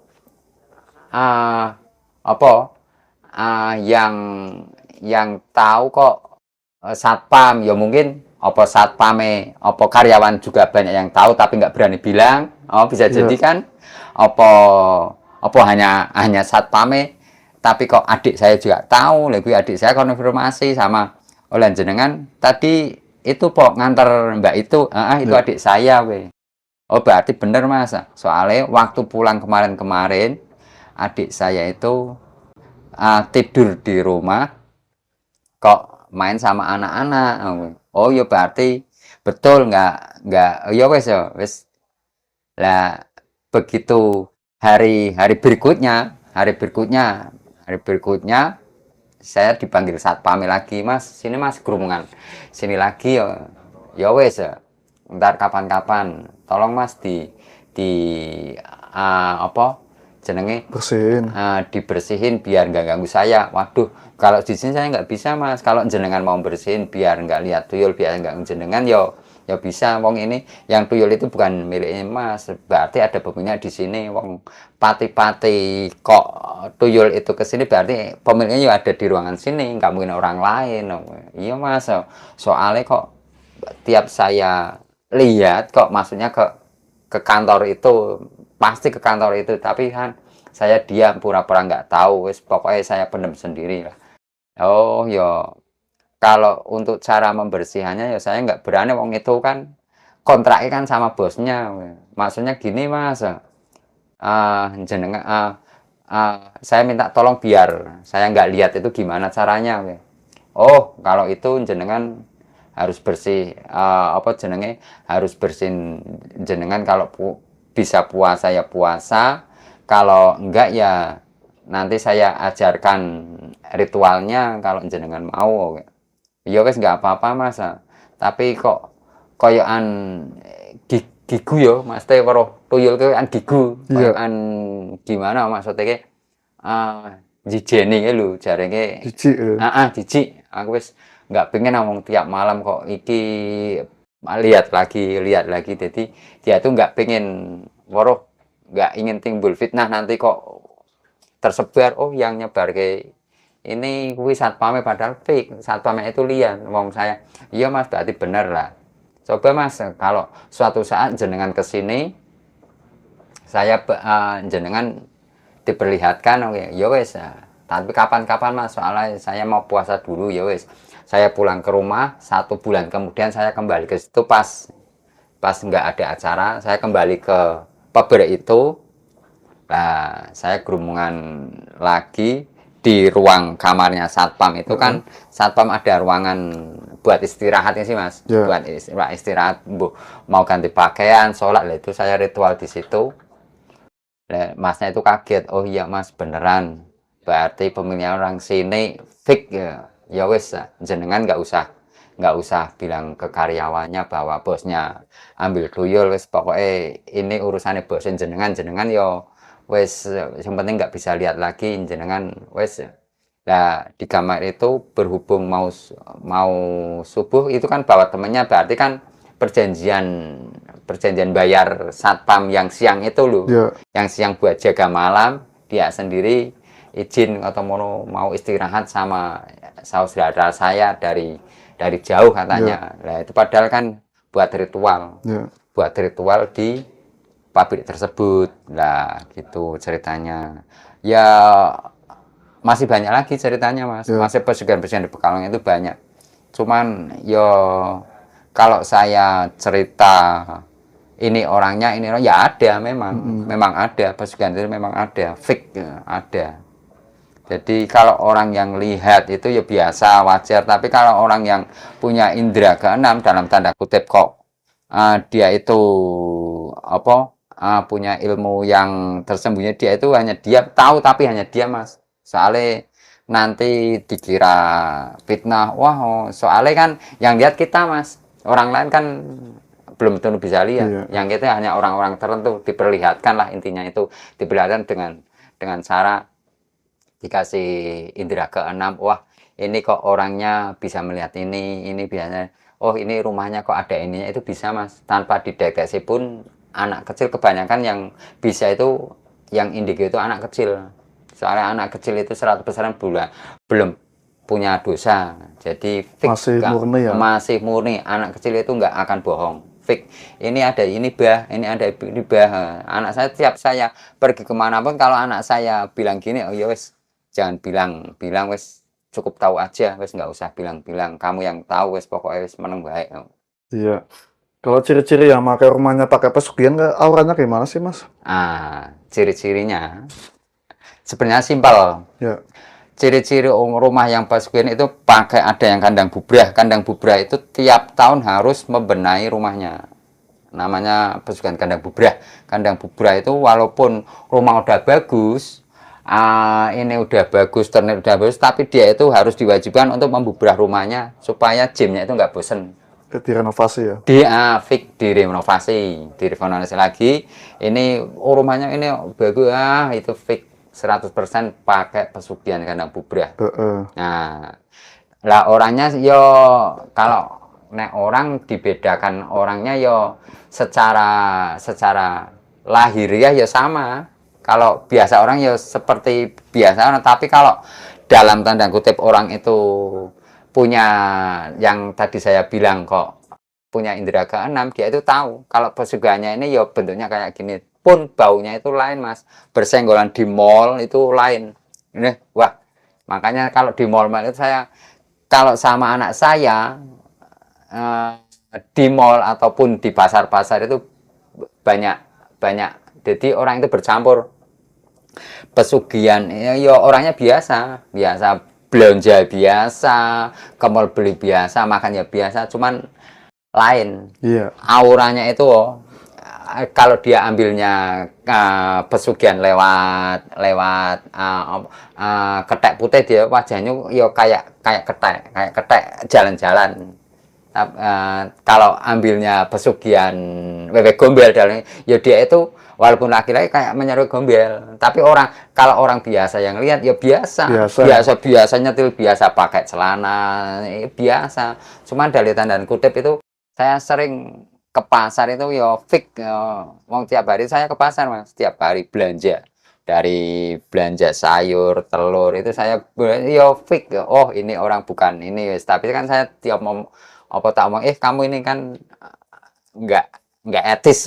yang tahu kok satpam. Ya mungkin apa satpame, apa karyawan juga banyak yang tahu tapi nggak berani bilang. Bisa jadi kan apa apa hanya satpame, tapi kok adik saya juga tahu, lagi adik saya konfirmasi sama oleh jenengan tadi itu kok nganter mbak itu, itu Ya. adik saya we. Oh berarti bener mas, soalnya waktu pulang kemarin adik saya itu tidur di rumah kok main sama anak-anak. Oh ya berarti betul nggak ya wes lah begitu hari berikutnya saya dipanggil satpam lagi, mas sini mas kerumunan sini lagi ya wes ntar kapan-kapan tolong mas di apa jenenge Bersihin. dibersihin biar nggak ganggu saya. Waduh, kalau di sini saya nggak bisa mas, kalau jenengan mau bersihin biar nggak lihat tuyul, biar nggak jenengan ya bisa. Wong ini yang tuyul itu bukan miliknya mas, berarti ada pemiliknya di sini. Wong pati-pati kok tuyul itu ke sini berarti pemiliknya ya ada di ruangan sini, nggak mungkin orang lain. Iya mas, soalnya kok tiap saya lihat kok maksudnya ke kantor itu, pasti ke kantor itu, tapi kan saya diam pura-pura nggak tahu, wis pokoknya saya pendem sendiri lah. Oh yo, kalau untuk cara membersihannya ya saya nggak berani, wong itu kan kontraknya kan sama bosnya. Maksudnya gini mas, jenengan saya minta tolong biar saya nggak lihat itu gimana caranya. Oh kalau itu jenengan harus bersih, apa jenenge harus bersihin jenengan, kalau bisa puasa ya puasa, kalau enggak ya nanti saya ajarkan ritualnya kalau jenengan mau. Ya wes nggak apa-apa mas, tapi kok koyokan gigu yo mas teh weruh tuyul koyokan gigu, Iya, koyokan gimana maksudnya ke jijeni lho jarenge. jijik ya. Jijik. Aku wis nggak pengen ngomong tiap malam kok iki lihat lagi. Jadi dia tuh nggak pengen waruh, nggak ingin timbul fitnah nanti kok tersebar. Oh yang nyebar ke ini kuwi satpamnya, padahal fake. Satpamnya itu lihat ngomong saya. Iya mas, berarti bener lah. Coba mas, kalau suatu saat jenengan kesini, saya jenengan diperlihatkan, oke ya wes, tapi kapan-kapan mas, soalnya saya mau puasa dulu ya wes. Saya pulang ke rumah 1 bulan kemudian saya kembali ke situ, pas nggak ada acara saya kembali ke pabrik itu. Nah saya kerumunan lagi di ruang kamarnya satpam itu kan. Satpam ada ruangan buat istirahatnya sih mas, Ya. buat istirahat, mau ganti pakaian, sholat lah, itu saya ritual di situ. Masnya itu kaget, oh iya mas beneran, berarti pemiliknya orang sini fake ya. Ya wes, jenengan nggak usah bilang ke karyawannya bahwa bosnya ambil tuyul, wes pokoknya ini urusannya bos jenengan yo wes, yang penting nggak bisa lihat lagi jenengan wes. Nah di kamar itu berhubung mau subuh itu kan bawa temennya, berarti kan perjanjian perjanjian bayar satpam yang siang itu loh, Ya. yang siang buat jaga malam, dia sendiri izin atau mau istirahat sama saudara saya dari jauh katanya. Nah itu padahal kan buat Ya. ritual di pabrik tersebut lah, gitu ceritanya. Ya masih banyak lagi ceritanya mas, Ya. masih pesugihan-pesugihan di Pekalongan itu banyak, cuman yo kalau saya cerita ini orangnya ya ada, memang ada pesugihan itu, memang ada fake ya, ada. Jadi kalau orang yang lihat itu ya biasa, wajar, tapi kalau orang yang punya indera keenam dalam tanda kutip kok dia itu apa punya ilmu yang tersembunyi, dia itu hanya dia tahu tapi hanya dia mas, soalnya nanti dikira fitnah. Wah soalnya kan yang lihat kita mas, orang lain kan belum tentu bisa lihat. Iya. Yang kita hanya orang-orang tertentu diperlihatkan lah, intinya itu diperlihatkan dengan cara dikasih indera keenam. Wah ini kok orangnya bisa melihat ini biasanya, oh ini rumahnya kok ada ininya, itu bisa mas, tanpa dideteksi pun. Anak kecil kebanyakan yang bisa itu, yang indigo itu anak kecil, soalnya anak kecil itu 100% belum punya dosa, jadi fix, Masih murni ya. masih murni, anak kecil itu nggak akan bohong, fix. Ini ada ini bah, ini ada ini bah. Anak saya tiap saya pergi kemanapun, kalau anak saya bilang gini, oh ya wes, jangan bilang wes, cukup tahu aja, wes nggak usah bilang kamu yang tahu wes, pokoknya wes meneng baik. Iya. Kalau ciri-ciri yang pakai rumahnya pakai pesugihan, auranya gimana sih, Mas? Ciri-cirinya sebenarnya simpel. Ya. Ciri-ciri rumah yang pesugihan itu pakai ada yang kandang bubrah. Kandang bubrah itu tiap tahun harus membenahi rumahnya. Namanya pesugihan kandang bubrah. Kandang bubrah itu walaupun rumah udah bagus, ini udah bagus, ternet udah bagus, tapi dia itu harus diwajibkan untuk membubrah rumahnya supaya gymnya itu nggak bosen. Direnovasi ya? Direnovasi lagi. Ini rumahnya ini bagus, itu fix 100% pakai pesugihan kandang bubrah. Nah, lah orangnya yo, kalau nek orang dibedakan orangnya yo secara lahiriah ya sama. Kalau biasa orang ya seperti biasa orang, tapi kalau dalam tanda kutip orang itu punya yang tadi saya bilang kok punya indera keenam, dia itu tahu kalau pesugihannya ini ya bentuknya kayak gini, pun baunya itu lain, Mas. Bersenggolan di mall itu lain. Ini wah, makanya kalau di mall itu saya kalau sama anak saya di mall ataupun di pasar-pasar itu banyak jadi orang itu bercampur. Pesugihan ya orangnya biasa belanja biasa, ke mall beli biasa, makan ya biasa, cuman lain. Iya. Auranya itu kalau dia ambilnya pesugihan lewat ketek putih, dia wajahnya yo kayak ketek jalan-jalan. Kalau ambilnya pesugihan wewe gombel ya dia itu walaupun laki-laki kayak menyerupai gombel, tapi kalau orang biasa yang lihat ya biasa nyetil, biasa pakai celana biasa. Cuman dari tanda kutip itu saya sering ke pasar itu ya fix, wong tiap hari saya ke pasar, Mas, tiap hari belanja, dari belanja sayur telur itu saya ya fix, oh ini orang bukan ini, tapi kan saya tiap mau apa tak omong, kamu ini kan nggak etis,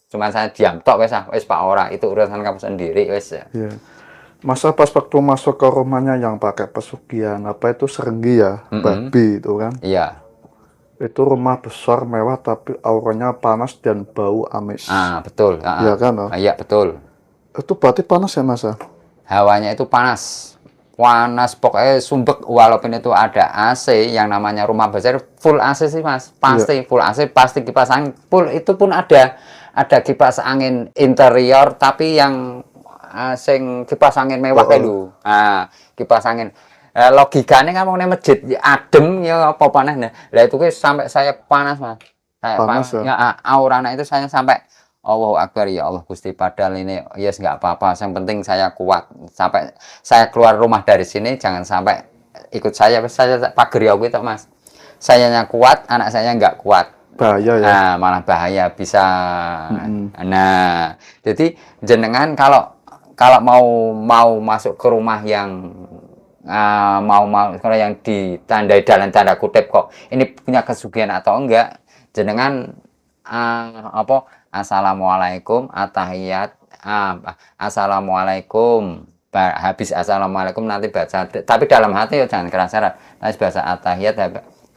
cuman saya diam tok, wes Pak, ora itu urusan kamu sendiri, wes. Iya. Masa pas waktu masuk ke rumahnya yang pakai pesugihan apa itu Serenggi ya, babi itu kan? Iya. Itu rumah besar mewah tapi auranya panas dan bau amis. Betul. Iya kan? Iya betul. Itu berarti panas ya, Mas? Hawanya itu panas pokoknya sumbek, walaupun itu ada AC yang namanya rumah besar full AC sih, Mas, pasti full AC, pasti kipas angin full, itu pun ada kipas angin interior tapi yang sing kipas angin mewah dulu. Kipas angin logikanya kan mau masjid adem ya apa panas, lah itu sampai saya panas, Mas, panas ya, aurana itu saya sampai Allahu Akbar, ya Allah Gusti, padahal ini yes nggak apa-apa, yang penting saya kuat sampai saya keluar rumah dari sini, jangan sampai ikut saya pageri aku itu, Mas, sayanya kuat, anak saya nggak kuat, bahaya ya. Malah bahaya bisa. Nah, jadi jenengan kalau mau masuk ke rumah yang kalau yang ditandai dalam tanda kutip kok ini punya kesugihan atau enggak, jenengan Assalamualaikum, atahiyat, Assalamualaikum, habis Assalamualaikum nanti baca, tapi dalam hati ya jangan keras, nanti baca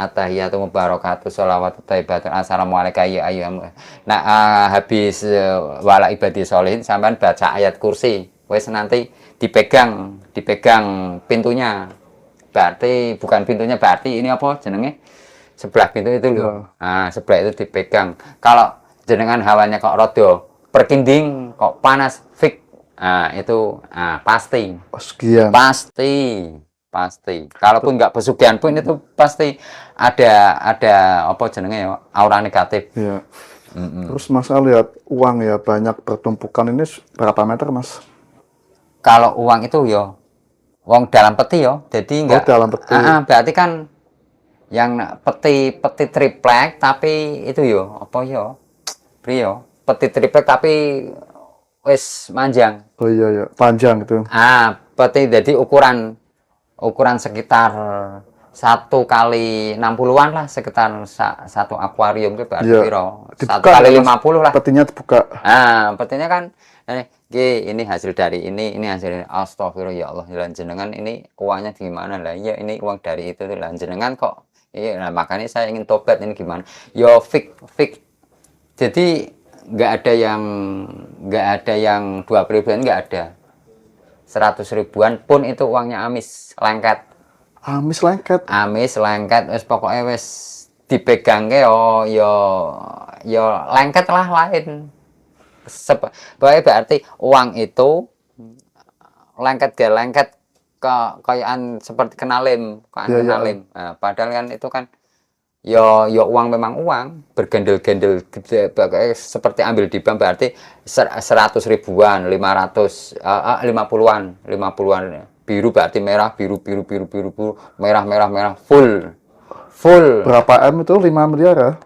atahiyatu mubarakatuh sholawatu thayyibatun assalamualaikum ya ayyuhal. Nah, habis wala ibadi sholihin sampean baca ayat kursi, wes nanti dipegang pintunya, berarti bukan pintunya, berarti ini apa jenenge, sebelah pintu itu loh. Sebelah itu dipegang. Kalau jenengan hawanya kok rodo perkinding, kok panas fix, itu pasti pesugihan. Pasti kalaupun nggak pesugihan pun itu pasti ada apa jenenge aura negatif. Iya. Terus Mas lihat uang ya banyak bertumpukan, ini berapa meter, Mas? Kalau uang itu yo uang dalam peti yo, jadi enggak dalam peti. Berarti kan yang peti triplek tapi itu yo apa yo peti triplek tapi wis manjang. Oh iya panjang itu. Peti jadi ukuran sekitar 1 kali 60-an lah, sekitar satu akuarium itu berarti Iya. piro? 1 Dibuka kali nggak, Mas? 50 lah. Petinya dibuka. Nah, petinya kan ini hasil dari ini hasil, astagfirullah ya Allah, lan jenengan ini uangnya gimana lah? Ya ini uang dari itu tuh, lan jenengan kok. Iya, nah makanya saya ingin tobat, ini gimana? Yo fix. Jadi nggak ada yang 20 ribuan, nggak ada. 100 ribuan pun itu uangnya amis, lengket. Amis lengket. Amis lengket, wis pokoknya wis dipegangke yo lengket lah lain. Berarti uang itu lengket kayaan seperti kenalim, Iya, iya. kenalim. Nah, padahal kan itu kan yo uang, memang uang bergendel-gendel gede, seperti ambil di bank, berarti 100 ribuan, 500, 50-an biru, berarti merah, biru, merah, full. Berapa M itu? 5 miliar ya?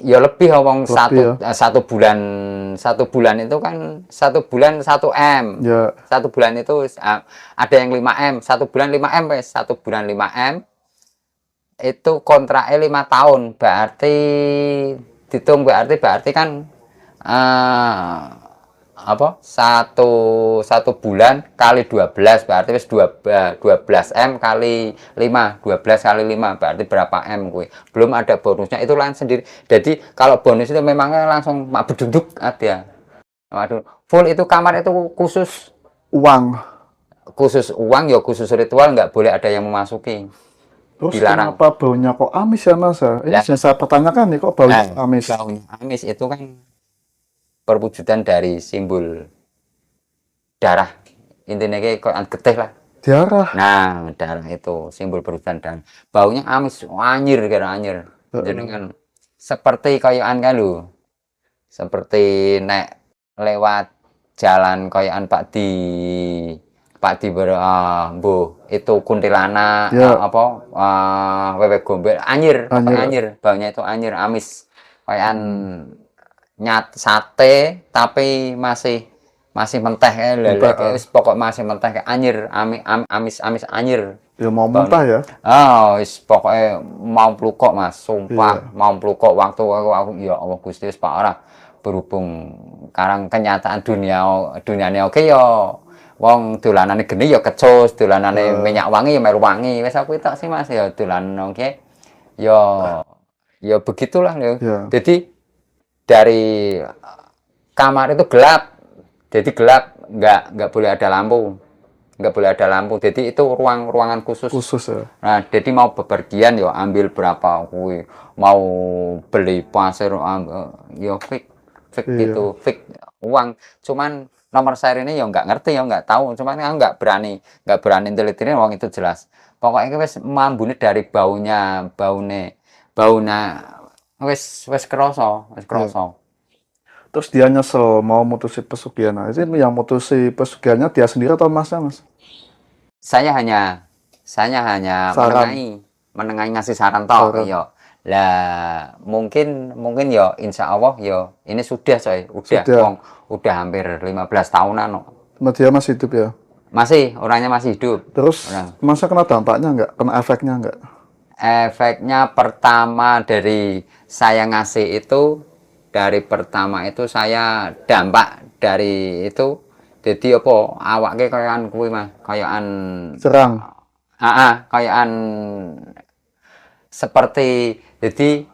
Ya lebih, wong Lebih, ya. satu bulan itu kan 1 bulan 1 M. Ya. 1 bulan itu ada yang 5 M, 1 bulan 5 M, wes 1 bulan 5 M itu kontraknya 5 tahun, berarti dihitung, berarti kan apa, satu bulan kali 12 berarti wis 12 M kali 5, 12 kali 5 berarti berapa M gue. Belum ada bonusnya, itu lain sendiri. Jadi kalau bonus itu memangnya langsung mak beduduk ada. Waduh, full itu kamar itu khusus Uang. Ya khusus ritual, nggak boleh ada yang memasuki. Terus Dilarang. kenapa baunya kok amis ya, Mas? Ini Ya. yang saya pertanyakan nih, kok baunya amis? Baunya amis itu kan perwujudan dari simbol darah, intinya kayak getih lah. Darah. Nah, darah itu simbol perwujudan, dan baunya amis, anyir, kira anyir. Jenengan seperti kayak kan lho, seperti nek lewat jalan kayak Pak di itu kuntilanak, Ya. wewe gombel, anyir, Anyir. anyir, baunya itu anyir, amis, kayak nyat sate tapi masih menteh ya, pokok masih menteh, kayak anyir, amis anyir. Ya mau muntah ya. Pokoknya mau plukok, Mas, sumpah. Iya. Mau plukok waktu aku ya Allah Gusti, wis parah. Berhubung karang kenyataan duniane oke ya wong dolanane geni ya kecus, dolanane minyak wangi ya meru wangi, wis aku tok sih, Mas, ya dolanan oke ya begitulah ya. Ya. Jadi dari kamar itu gelap, jadi gelap, nggak boleh ada lampu, jadi itu ruangan khusus ya. Nah, jadi mau bepergian ya ambil berapa kuwi, mau beli pasir ya fix gitu, fix uang. Cuman nomor serinya ya nggak ngerti, ya nggak tahu, cuman aku nggak berani teliti uang itu jelas. Pokoknya wis mambune dari baunya wis kerasa. Terus dia nyesel mau mutusi pesugihan. Nah, ini yang mutusi pesugihannya dia sendiri atau Masnya, Mas? Saya hanya menengahi ngasih saran toh, yo. Lah mungkin yo insya Allah yo ini sudah udah hampir 15 tahunan. Dia masih hidup ya? Masih, orangnya masih hidup. Terus Masnya kena dampaknya nggak? Kena efeknya nggak? Efeknya pertama dari saya ngasih itu, saya dampak dari itu, jadi apa awake kayakan kuwi, Mas, kayakan Serang. kayakan seperti, jadi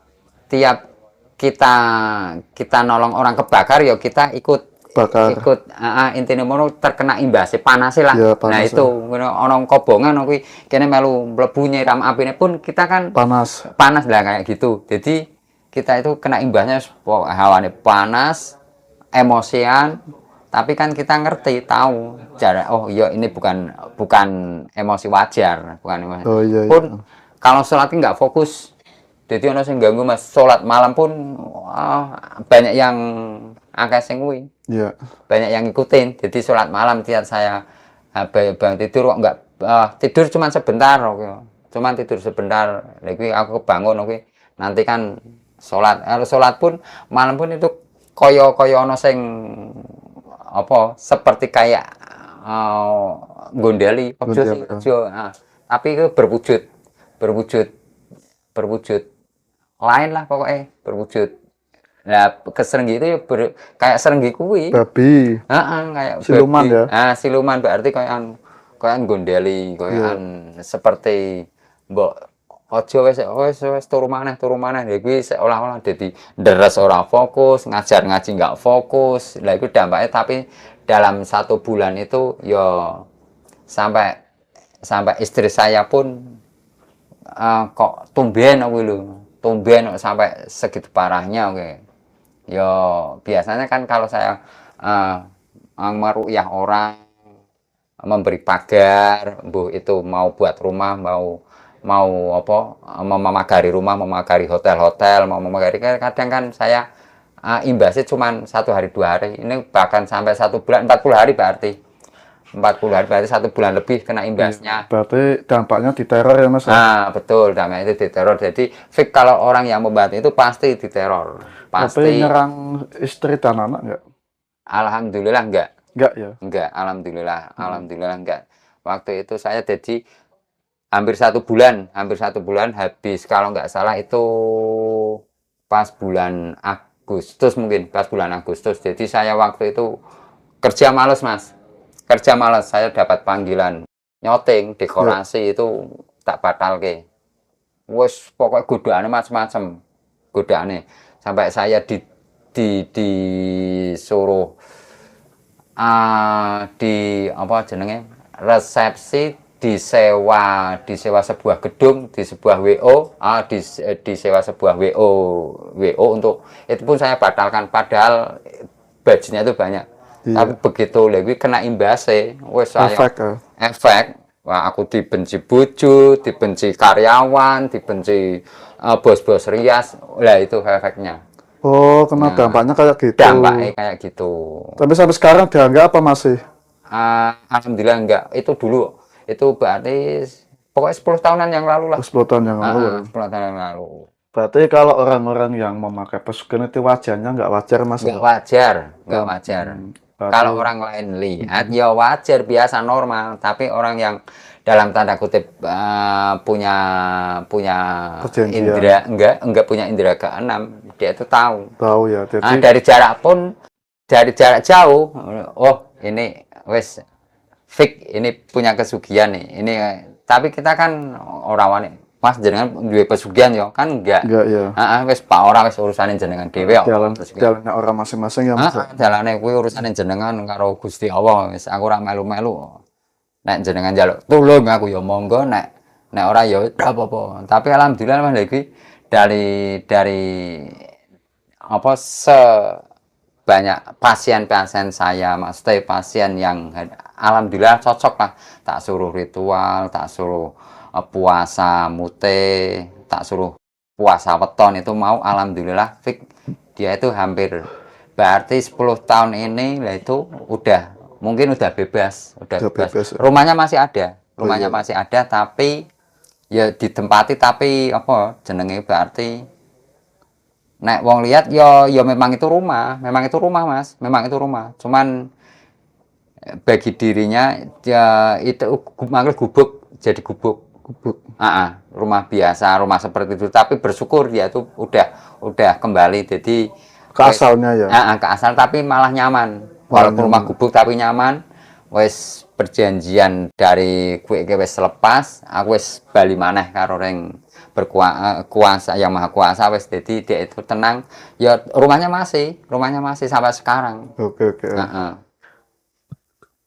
tiap kita nolong orang kebakar ya kita ikut intinya mono terkena imbasnya panas lah. Ya, panas, nah itu orang kobongan kuwi kene melu mlebu nyiram apine pun kita kan panas lah kayak gitu. Jadi kita itu kena imbasnya, hawane panas, emosian, tapi kan kita ngerti, tahu cara, oh iya ini bukan emosi wajar, bukan emosi. Iya. Pun kalau sholat nggak fokus, jadi ono sing ganggu, Mas. Sholat malam pun banyak yang akeh sing kuwi. Iya. Banyak yang ngikutin. Jadi sholat malam tiap saya bang tidur kok nggak tidur cuma sebentar, cuman tidur sebentar. Lagi aku kebangun, nanti kan sholat pun malam pun itu koyo ono sing apa seperti kayak gondeli ojo, tapi itu berwujud berwujud berwujud lain lah pokoknya, berwujud. Nah, ke Serenggi itu ya kayak Serenggi kuwi. Babi. Heeh, kayak Siluman babi. ya? Ah, siluman berarti kayak gondeli, kayak seperti mbok ojo wis turu maneh. Ya kuwi seolah-olah dadi deres ora fokus, ngajar ngaji nggak fokus. Lah itu dampaknya tapi dalam 1 bulan itu ya sampai sampai istri saya pun kok tumben kuwi lho. Tumben kok sampai segitu parahnya oke. Ya biasanya kan kalau saya meruqyah orang, memberi pagar, mbuh itu mau buat rumah, mau mau apa, memagari rumah, memagari hotel-hotel, mau memagari kadang kan saya imbasnya cuma 1 hari 2 hari. Ini bahkan sampai 1 bulan, 40 hari berarti. 40 hari berarti 1 bulan lebih kena imbasnya. Berarti dampaknya di teror ya Mas? Nah, betul, dampaknya itu diteror. Jadi, fix kalau orang yang membantu itu pasti diteror. Tapi Pasti. nyerang istri dan anak nggak? Alhamdulillah enggak. Nggak ya? Enggak, alhamdulillah enggak. Waktu itu saya jadi hampir 1 bulan, habis kalau nggak salah itu pas bulan Agustus mungkin, pas bulan Agustus. Jadi saya waktu itu kerja males Mas, kerja males. Saya dapat panggilan nyoting dekorasi itu tak batal ke. Wes pokoknya godaannya macam-macam, godaannya sampai saya disuruh di apa jenenge resepsi disewa sebuah gedung di sebuah WO disewa sebuah WO untuk itu pun saya batalkan padahal budgetnya itu banyak. Tapi begitu lagi kena imbasnya wes saya efek wah aku dibenci bojo, dibenci karyawan, dibenci bos-bos rias. Lah itu efeknya. Oh, kena dampaknya kayak gitu. Dampaknya kayak gitu. Tapi sampai sekarang dianggap apa masih? Alhamdulillah enggak. Itu dulu. Itu berarti pokoknya 10 tahunan yang lalu lah. 10 tahun yang lalu. 10 tahun yang lalu. Berarti kalau orang-orang yang memakai pesugihan itu wajahnya nggak wajar Mas? Nggak wajar, nggak wajar. Kalau orang lain lihat ya wajar, biasa normal. Tapi orang yang dalam tanda kutip punya indera enggak punya indera keenam, dia itu tahu ya jadi dari jarak pun, dari jarak jauh, oh ini wes fix, ini punya kesugihan nih ini. Tapi kita kan orang wani Mas jenengan duwe pesugihan yo kan enggak ya wes pak orang wes urusanin jenengan dhewe jalannya orang masing-masing ya Mas. Jalane kuwi urusanin jenengan karo Gusti Allah, wis aku ora melu-melu. Nek jenengan njaluk tulung aku ya monggo, nek ora ya ora apa-apa. Tapi alhamdulillah Mas lagi dari apa sebanyak pasien-pasien saya, Mas pasien yang alhamdulillah cocok lah. Tak suruh ritual, tak suruh puasa mute, tak suruh puasa weton itu mau alhamdulillah fix dia itu hampir berarti 10 tahun ini lah itu mungkin udah bebas, bebas. Rumahnya masih ada, masih ada, tapi ya ditempati tapi apa jenenge berarti nek wong lihat ya memang itu rumah Mas, memang itu rumah. Cuman bagi dirinya ya itu manggil gubuk jadi gubuk. Rumah biasa, rumah seperti itu, tapi bersyukur dia itu udah kembali jadi ke asalnya ya. Ke asal tapi malah nyaman. Walaupun rumah gubuk tapi nyaman. Wes perjanjian dari kuwi wis lepas, aku wis bali maneh karo reng berkuasa yang maha kuasa wis jadi dia itu tenang. Ya rumahnya masih sampai sekarang. Oke.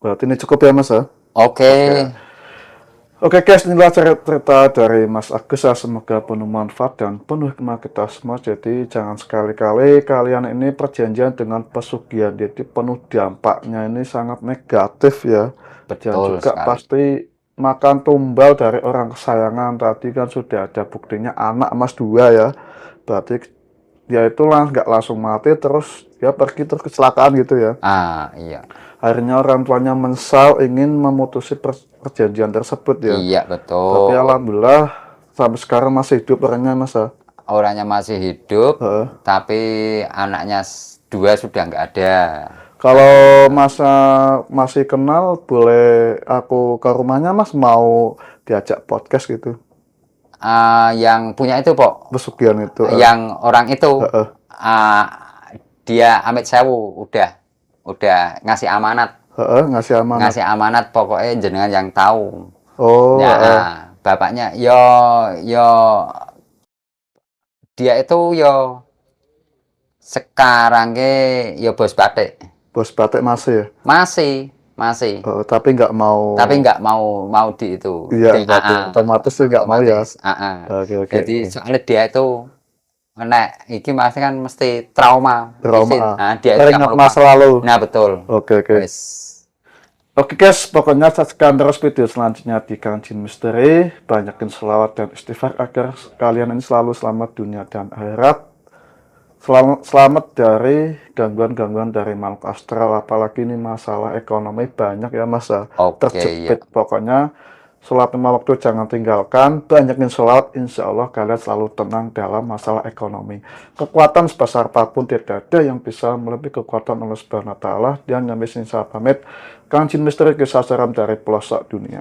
Berarti ini cukup ya Mas ya? Oke. Oke guys, inilah cerita dari Mas Agus ya. Semoga penuh manfaat dan penuh hikmah kita semua. Jadi jangan sekali-kali kalian ini perjanjian dengan pesugihan, jadi penuh dampaknya ini sangat negatif ya. Betul dan juga sekali. Pasti makan tumbal dari orang kesayangan. Tadi kan sudah ada buktinya anak Mas 2 ya. Berarti dia itu nggak langsung mati terus dia pergi terus kecelakaan gitu ya. Iya. Akhirnya orang tuanya menyesal ingin memutusi perjanjian tersebut ya. Iya betul. Tapi alhamdulillah sampai sekarang masih hidup orangnya Mas. Orangnya masih hidup, tapi anaknya 2 sudah nggak ada. Kalau Mas masih kenal, boleh aku ke rumahnya Mas, mau diajak podcast gitu. yang punya itu, Pok. Pesugihan itu. Yang orang itu Heeh. dia amit sewu udah ngasih amanat. Ngasih amanat. Ngasih amanat pokoknya jenengan yang tahu. Oh, Ya, bapaknya yo dia itu yo sekarang yo bos batik. bos batik masih ya? Masih. Tapi nggak mau. Tapi nggak mau di itu. Iya, otomatis tuh nggak mau ya. Oke. Jadi soalnya dia itu iki masih kan mesti trauma. Nah, dia itu teringat masa lalu. Nah, betul. Oke. Wes. Oke guys, pokoknya saksikan terus video selanjutnya di Kang Jin Misteri. Banyakin selawat dan istighfar agar kalian ini selalu selamat dunia dan akhirat. Selamat dari gangguan-gangguan dari makhluk astral, apalagi ini masalah ekonomi banyak ya Mas. Terjepit. Pokoknya sholat 5 waktu jangan tinggalkan, banyakin sholat, insya Allah kalian selalu tenang dalam masalah ekonomi. Kekuatan sebesar apapun tidak ada yang bisa melebihi kekuatan Allah Subhanahu wa Ta'ala. Dan yang bisa saya pamit, Kang Jin Misteri, kisah seram dari pelosok dunia.